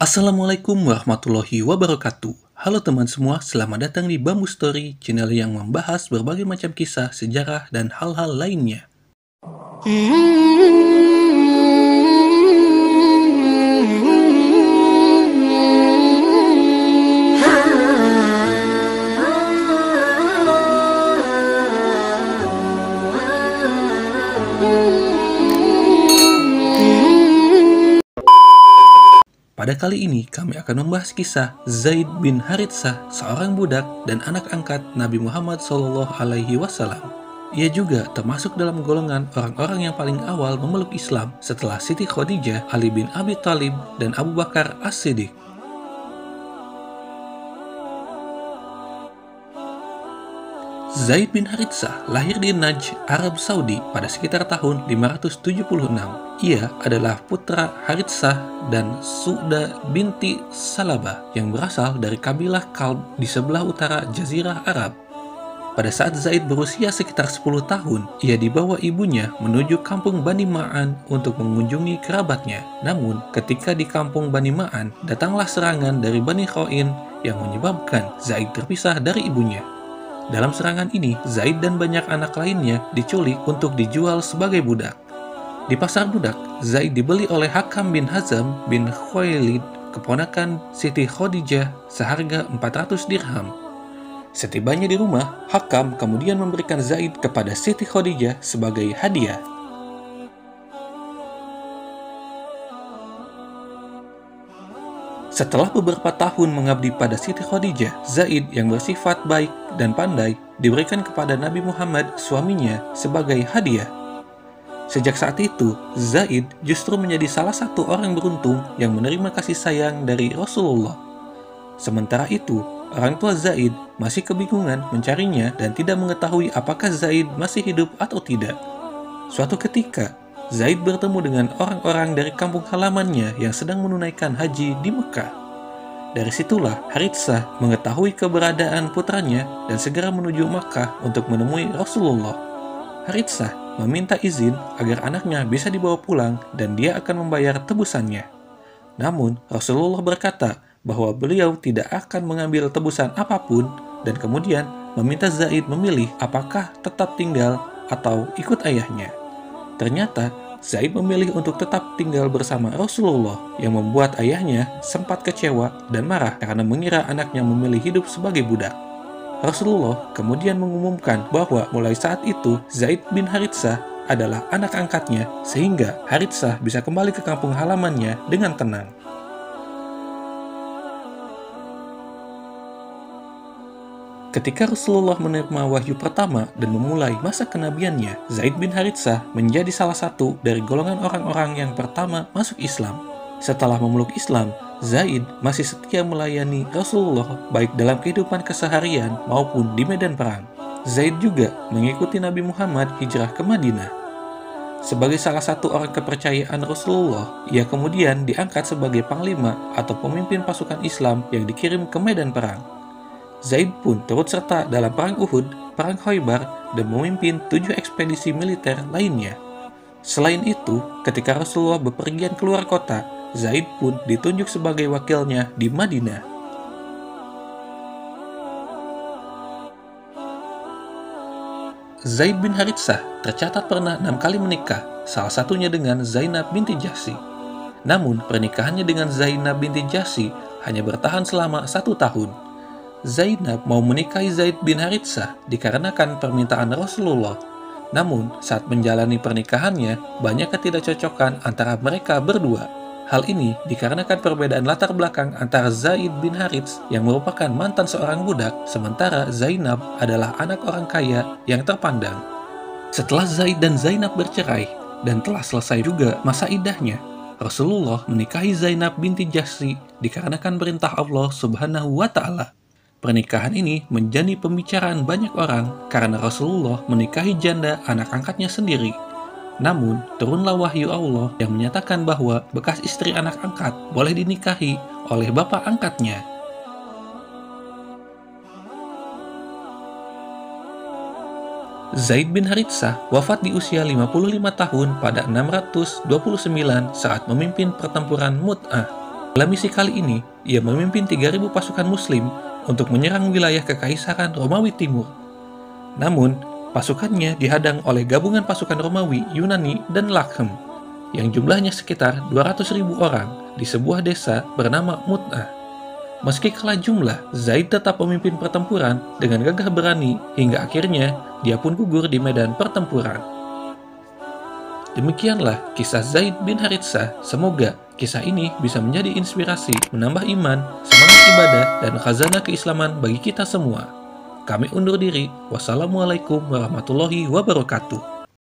Assalamualaikum warahmatullahi wabarakatuh. Halo teman semua, selamat datang di Bambu Story, channel yang membahas berbagai macam kisah, sejarah, dan hal-hal lainnya. Pada kali ini, kami akan membahas kisah Zaid bin Haritsah, seorang budak dan anak angkat Nabi Muhammad SAW. Ia juga termasuk dalam golongan orang-orang yang paling awal memeluk Islam setelah Siti Khadijah, Ali bin Abi Thalib, dan Abu Bakar As-Siddiq. Zaid bin Haritsah lahir di Najd, Arab Saudi pada sekitar tahun 576. Ia adalah putra Haritsah dan Su'da binti Salabah yang berasal dari kabilah Kalb di sebelah utara Jazirah Arab. Pada saat Zaid berusia sekitar 10 tahun, ia dibawa ibunya menuju kampung Bani Ma'an untuk mengunjungi kerabatnya. Namun, ketika di kampung Bani Ma'an, datanglah serangan dari Bani Khoin yang menyebabkan Zaid terpisah dari ibunya. Dalam serangan ini, Zaid dan banyak anak lainnya diculik untuk dijual sebagai budak. Di pasar budak, Zaid dibeli oleh Hakam bin Hazam bin Khuwailid, keponakan Siti Khadijah, seharga 400 dirham. Setibanya di rumah, Hakam kemudian memberikan Zaid kepada Siti Khadijah sebagai hadiah. Setelah beberapa tahun mengabdi pada Siti Khadijah, Zaid yang bersifat baik dan pandai diberikan kepada Nabi Muhammad, suaminya, sebagai hadiah. Sejak saat itu, Zaid justru menjadi salah satu orang beruntung yang menerima kasih sayang dari Rasulullah. Sementara itu, orang tua Zaid masih kebingungan mencarinya dan tidak mengetahui apakah Zaid masih hidup atau tidak. Suatu ketika, Zaid bertemu dengan orang-orang dari kampung halamannya yang sedang menunaikan haji di Mekah. Dari situlah Haritsah mengetahui keberadaan putranya dan segera menuju Makkah untuk menemui Rasulullah. Haritsah meminta izin agar anaknya bisa dibawa pulang dan dia akan membayar tebusannya. Namun, Rasulullah berkata bahwa beliau tidak akan mengambil tebusan apapun dan kemudian meminta Zaid memilih apakah tetap tinggal atau ikut ayahnya. Ternyata, Zaid memilih untuk tetap tinggal bersama Rasulullah yang membuat ayahnya sempat kecewa dan marah karena mengira anaknya memilih hidup sebagai budak. Rasulullah kemudian mengumumkan bahwa mulai saat itu Zaid bin Haritsah adalah anak angkatnya sehingga Haritsah bisa kembali ke kampung halamannya dengan tenang. Ketika Rasulullah menerima wahyu pertama dan memulai masa kenabiannya, Zaid bin Haritsah menjadi salah satu dari golongan orang-orang yang pertama masuk Islam. Setelah memeluk Islam, Zaid masih setia melayani Rasulullah baik dalam kehidupan keseharian maupun di medan perang. Zaid juga mengikuti Nabi Muhammad hijrah ke Madinah. Sebagai salah satu orang kepercayaan Rasulullah, ia kemudian diangkat sebagai panglima atau pemimpin pasukan Islam yang dikirim ke medan perang. Zaid pun turut serta dalam Perang Uhud, Perang Khaybar, dan memimpin 7 ekspedisi militer lainnya. Selain itu, ketika Rasulullah bepergian keluar kota, Zaid pun ditunjuk sebagai wakilnya di Madinah. Zaid bin Haritsah tercatat pernah 6 kali menikah, salah satunya dengan Zainab binti Jahsy. Namun, pernikahannya dengan Zainab binti Jahsy hanya bertahan selama 1 tahun. Zainab mau menikahi Zaid bin Haritsah dikarenakan permintaan Rasulullah. Namun, saat menjalani pernikahannya, banyak ketidakcocokan antara mereka berdua. Hal ini dikarenakan perbedaan latar belakang antara Zaid bin Harits yang merupakan mantan seorang budak, sementara Zainab adalah anak orang kaya yang terpandang. Setelah Zaid dan Zainab bercerai, dan telah selesai juga masa iddahnya, Rasulullah menikahi Zainab binti Jahsy dikarenakan perintah Allah Subhanahu wa Ta'ala. Pernikahan ini menjadi pembicaraan banyak orang karena Rasulullah menikahi janda anak angkatnya sendiri. Namun, turunlah wahyu Allah yang menyatakan bahwa bekas istri anak angkat boleh dinikahi oleh bapak angkatnya. Zaid bin Haritsah wafat di usia 55 tahun pada 629 saat memimpin pertempuran Mu'tah. Dalam misi kali ini, ia memimpin 3.000 pasukan muslim untuk menyerang wilayah Kekaisaran Romawi Timur. Namun, pasukannya dihadang oleh gabungan pasukan Romawi, Yunani, dan Lakhem, yang jumlahnya sekitar 200.000 orang di sebuah desa bernama Mut'ah. Meski kalah jumlah, Zaid tetap memimpin pertempuran dengan gagah berani hingga akhirnya dia pun gugur di medan pertempuran. Demikianlah kisah Zaid bin Haritsah. Semoga kisah ini bisa menjadi inspirasi, menambah iman, semangat ibadah, dan khazanah keislaman bagi kita semua. Kami undur diri. Wassalamualaikum warahmatullahi wabarakatuh.